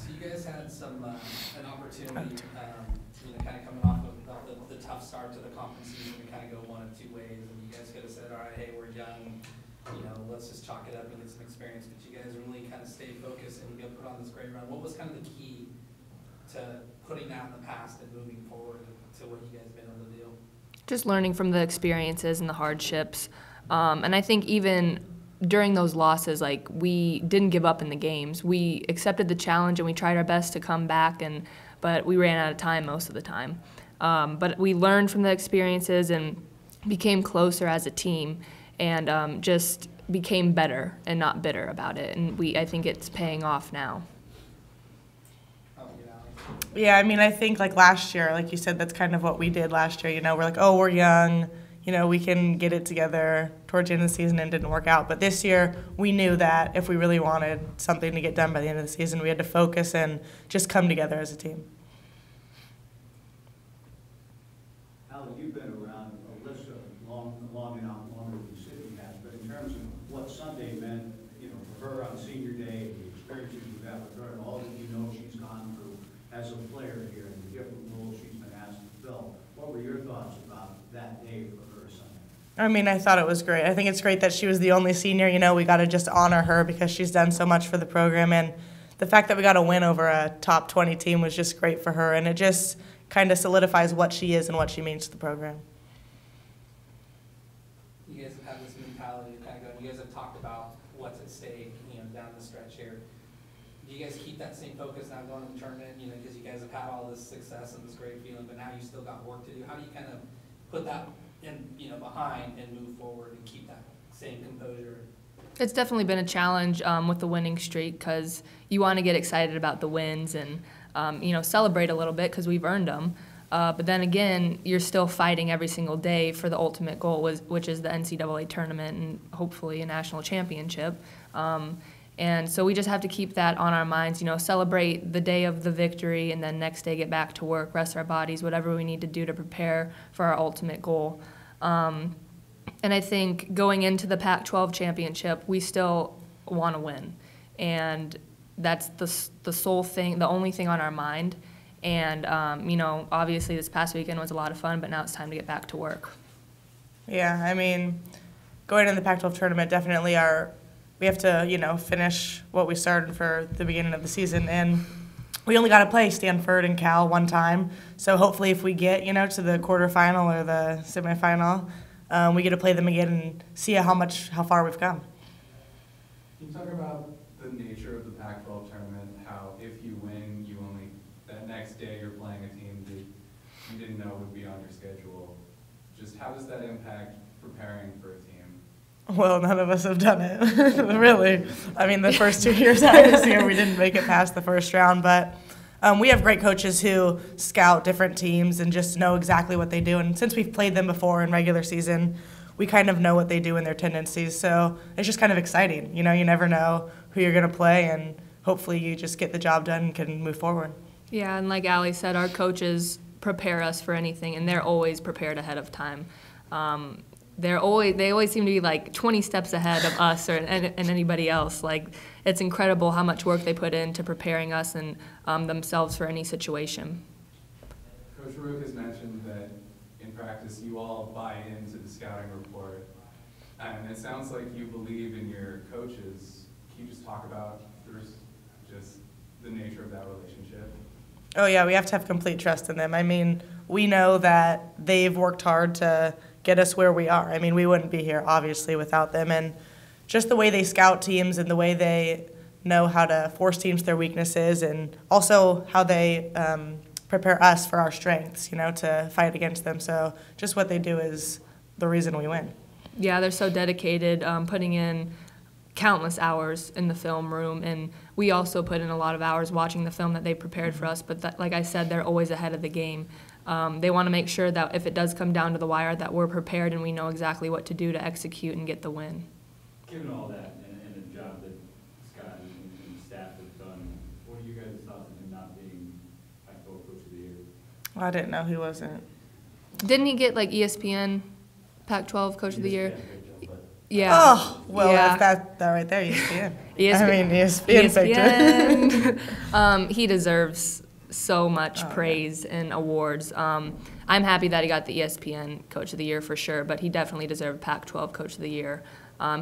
So you guys had an opportunity, kind of coming off of the tough start to the conference season to kind of go one of two ways, and you guys could have said, all right, hey, we're young, let's just chalk it up and get some experience. But you guys really kind of stayed focused and put on this great run. What was kind of the key to putting that in the past and moving forward to what you guys have been able to do? Just learning from the experiences and the hardships. And I think even during those losses, like, we didn't give up in the games. We accepted the challenge and we tried our best to come back, but we ran out of time most of the time. But we learned from the experiences and became closer as a team, and just became better and not bitter about it. And I think it's paying off now. Yeah, I mean, I think like last year, like you said, that's kind of what we did last year. We're like, oh, we're young, we can get it together towards the end of the season, and it didn't work out. But this year, we knew that if we really wanted something to get done by the end of the season, we had to focus and just come together as a team. Alan, you've been around Alyssa long enough, longer than Sydney has, but in terms of what Sunday meant, for her on senior day, the experiences you've had with her, and all that she's gone through as a player here and the different roles she's been asked to fill, what were your thoughts about that day for her Sunday? I mean, I thought it was great. I think it's great that she was the only senior. We got to just honor her because she's done so much for the program, and the fact that we got a win over a top 20 team was just great for her, and it just kind of solidifies what she is and what she means to the program. You guys have had this mentality of kind of going, you guys have talked about what's at stake, down the stretch here. Do you guys keep that same focus now going to the tournament, because you guys have had all this success and this great feeling, but now you still got work to do? How do you kind of put that in, behind and move forward and keep that same composure? It's definitely been a challenge with the winning streak, because you want to get excited about the wins and, celebrate a little bit because we've earned them. But then again, you're still fighting every single day for the ultimate goal, which is the NCAA tournament and hopefully a national championship. And so we just have to keep that on our minds, celebrate the day of the victory, and then next day get back to work, rest our bodies, whatever we need to do to prepare for our ultimate goal. And I think going into the Pac-12 championship, we still want to win. And that's the sole thing, the only thing on our mind. And, obviously this past weekend was a lot of fun, but now it's time to get back to work. Yeah, I mean, going to the Pac-12 tournament, definitely we have to, finish what we started for the beginning of the season. And we only got to play Stanford and Cal one time. So hopefully if we get, to the quarterfinal or the semifinal, we get to play them again and see how far we've come. Can you talk about the nature of the Pac-12 tournament, how if you win, that next day you're playing a team that you didn't know would be on your schedule? Just how does that impact preparing for a team? Well, none of us have done it, really. I mean, the first 2 years I was here, we didn't make it past the first round, but we have great coaches who scout different teams and just know exactly what they do. And since we've played them before in regular season, we kind of know what they do and their tendencies. So it's just kind of exciting. You never know who you're going to play, and hopefully you just get the job done and can move forward. Yeah, and like Allie said, our coaches prepare us for anything, and they're always prepared ahead of time. They always seem to be like 20 steps ahead of us and anybody else. Like, it's incredible how much work they put into preparing us and themselves for any situation. Coach Rook has mentioned that in practice you all buy into the scouting report, and it sounds like you believe in your coaches. Can you just talk about just the nature of that relationship? Oh yeah, we have to have complete trust in them. I mean, we know that they've worked hard to get us where we are. I mean, we wouldn't be here, obviously, without them. And just the way they scout teams and the way they know how to force teams to their weaknesses, and also how they prepare us for our strengths, to fight against them. So just what they do is the reason we win. Yeah, they're so dedicated, putting in countless hours in the film room, and we also put in a lot of hours watching the film that they prepared for us, but like I said, they're always ahead of the game. They want to make sure that if it does come down to the wire, that we're prepared and we know exactly what to do to execute and get the win. Given all that and the job that Scott and the staff have done, what are you guys' thoughts on him not being Pac-12 Coach of the Year? Well, I didn't know he wasn't. Didn't he get like ESPN Pac-12 Coach of the Year? Yeah. Yeah. Oh, well, yeah. that's that right there, ESPN. ESPN picked ESPN. He deserves so much praise and awards. I'm happy that he got the ESPN Coach of the Year for sure, but he definitely deserved Pac-12 Coach of the Year.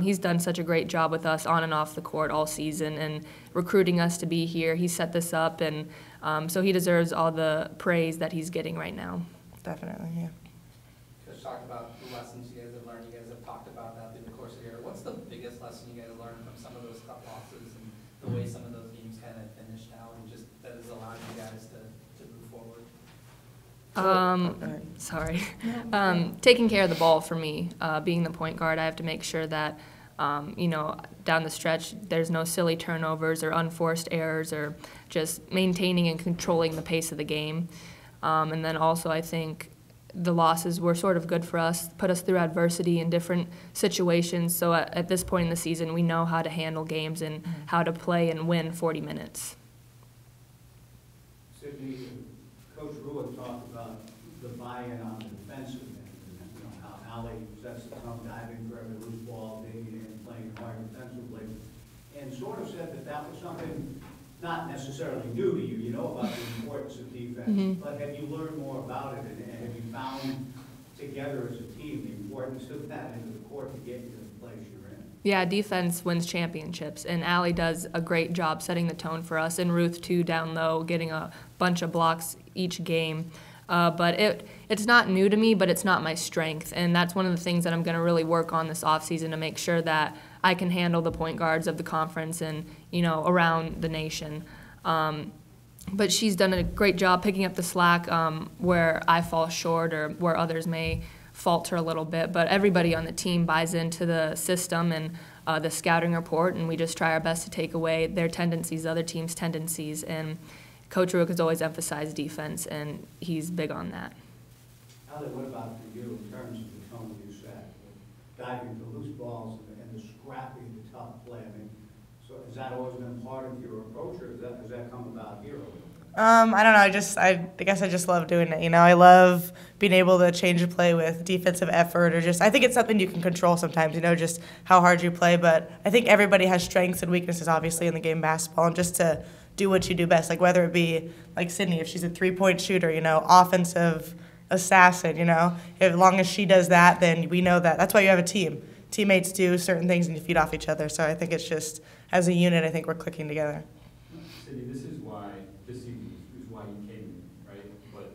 He's done such a great job with us on and off the court all season and recruiting us to be here. He set this up, and so he deserves all the praise that he's getting right now. Definitely, yeah. Coach talked about the lessons you guys have learned. You guys have talked about that through the course of the year. What's the biggest lesson you guys learned from some of those tough losses and the way some of those games kind of finished out, and just that has allowed you guys to move forward? Sorry. Taking care of the ball for me, being the point guard, I have to make sure that, down the stretch, there's no silly turnovers or unforced errors, or just maintaining and controlling the pace of the game. And then also I think the losses were sort of good for us, put us through adversity in different situations. So at this point in the season, we know how to handle games and how to play and win 40 minutes. Sydney, Coach Ruiz talked about the buy-in on the defensive end, and how Allie sets the tone, diving for every loose ball, digging in, playing hard defensively, and sort of said that that was something not necessarily new to you. You know about the importance of defense, but have you learned more about it, and have you found together as a team the importance of that into the court to get you to the place you're in? Yeah, defense wins championships, and Allie does a great job setting the tone for us, and Ruth too down low, getting a bunch of blocks each game. But it's not new to me, but it's not my strength, and that's one of the things that I'm going to really work on this offseason to make sure that I can handle the point guards of the conference and, around the nation. But she's done a great job picking up the slack where I fall short or where others may falter a little bit. But everybody on the team buys into the system and the scouting report, and we just try our best to take away their tendencies, other teams' tendencies. And Coach Rook has always emphasized defense, and he's big on that. Allie, what about for you in terms of the tone you set, diving for loose balls and the scrappy, the tough play? I mean, so has that always been part of your approach, or has that come about here? I don't know. I guess I just love doing it. I love being able to change a play with defensive effort, or I think it's something you can control sometimes. Just how hard you play. But I think everybody has strengths and weaknesses, obviously, in the game of basketball, and just to do what you do best. Like whether it be like Sydney, if she's a 3-point shooter, offensive assassin. As long as she does that, then we know that. That's why you have a team. Teammates do certain things, and you feed off each other. So I think it's just as a unit, I think we're clicking together. Sydney, this season is why you came in, right? But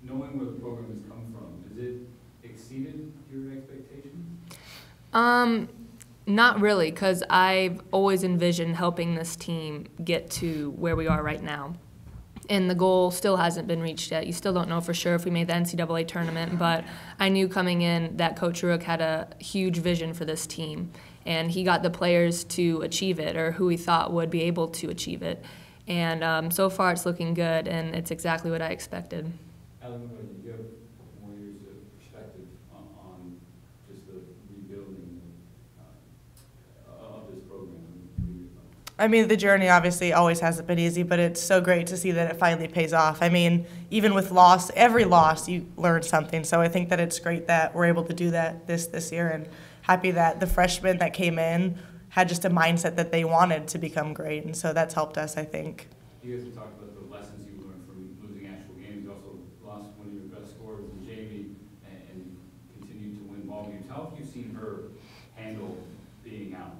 knowing where the program has come from, has it exceeded your expectations? Not really, because I've always envisioned helping this team get to where we are right now. And the goal still hasn't been reached yet. You still don't know for sure if we made the NCAA tournament, but I knew coming in that Coach Ruiz had a huge vision for this team, and he got the players to achieve it, or who he thought would be able to achieve it. And so far it's looking good, and it's exactly what I expected. Alan, you have more years of perspective on just the rebuilding of this program. I mean, the journey obviously always hasn't been easy, but it's so great to see that it finally pays off. I mean, even with every loss, you learn something. So I think that it's great that we're able to do that this year, and happy that the freshmen that came in had just a mindset that they wanted to become great, and so that's helped us, I think. You guys have talked about the lessons you learned from losing actual games. You also lost one of your best scorers in Jamie and continued to win ball games. How have you seen her handle being out?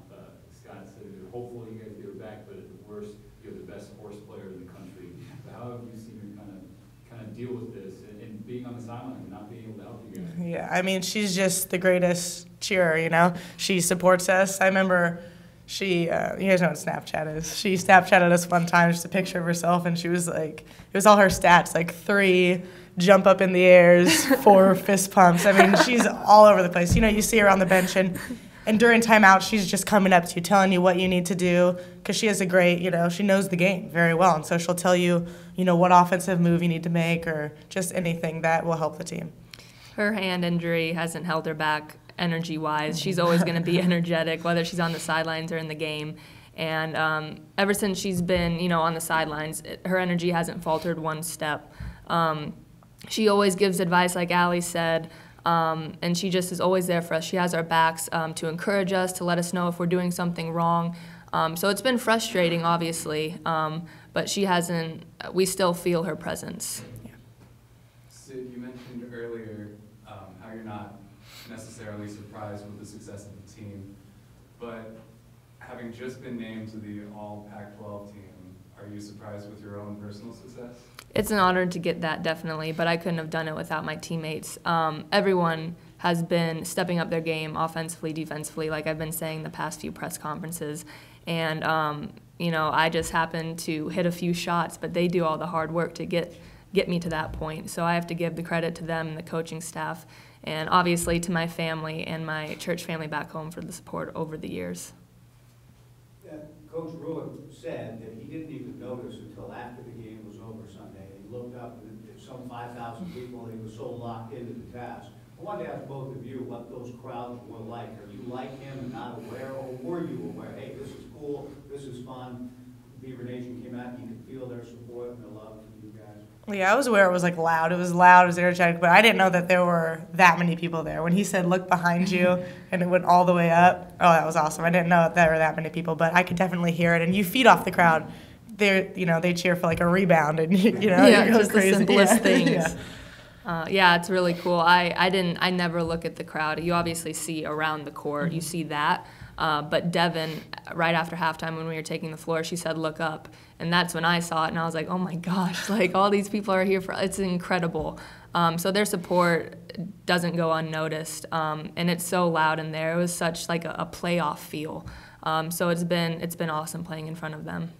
Scott said hopefully you guys get her back, but at the worst, you're the best horse player in the country. How have you seen her kind of deal with this and being on the sideline and not being able to help you guys? Yeah, I mean, she's just the greatest cheerer, She supports us. I remember you guys know what Snapchat is. She Snapchatted us one time, just a picture of herself, and she was like, it was all her stats, like 3 jump up in the airs, 4 fist pumps. I mean, she's all over the place. You see her on the bench, and during timeout, she's just coming up to you, telling you what you need to do, because she has a great, she knows the game very well, and so she'll tell you, what offensive move you need to make, or just anything that will help the team. Her hand injury hasn't held her back energy-wise. She's always going to be energetic, whether she's on the sidelines or in the game. And ever since she's been, on the sidelines, her energy hasn't faltered one step. She always gives advice, like Allie said, and she just is always there for us. She has our backs to encourage us, to let us know if we're doing something wrong. So it's been frustrating, obviously, but she hasn't. We still feel her presence. Sid, you mentioned earlier how you're not necessarily surprised with the success of the team, but having just been named to the All Pac-12 team, are you surprised with your own personal success? It's an honor to get that, definitely, but I couldn't have done it without my teammates. Everyone has been stepping up their game offensively, defensively, like I've been saying the past few press conferences. And, you know, I just happen to hit a few shots, but they do all the hard work to get me to that point. So I have to give the credit to them and the coaching staff, and obviously to my family and my church family back home for the support over the years. Coach Ruick said that he didn't even notice until after the game was over Sunday. He looked up and some 5,000 people, and he was so locked into the task. I wanted to ask both of you what those crowds were like. Are you like him and not aware, or were you aware? Hey, this is cool, this is fun. Beaver Nation came out, and you could feel their support and their love for you guys. Yeah, I was aware it was like loud. It was loud, it was energetic, but I didn't know that there were that many people there. When he said, look behind you, and it went all the way up, oh, that was awesome. I didn't know that there were that many people, but I could definitely hear it. And you feed off the crowd. They cheer for like a rebound, and you know, yeah, you go just crazy. the simplest things. Yeah. Yeah, it's really cool. I never look at the crowd. You obviously see around the court, you see that. But Devin, right after halftime when we were taking the floor, she said, look up. And that's when I saw it, and I was like, oh my gosh, like all these people are here it's incredible. So their support doesn't go unnoticed. And it's so loud in there. It was such like a playoff feel. So it's been awesome playing in front of them.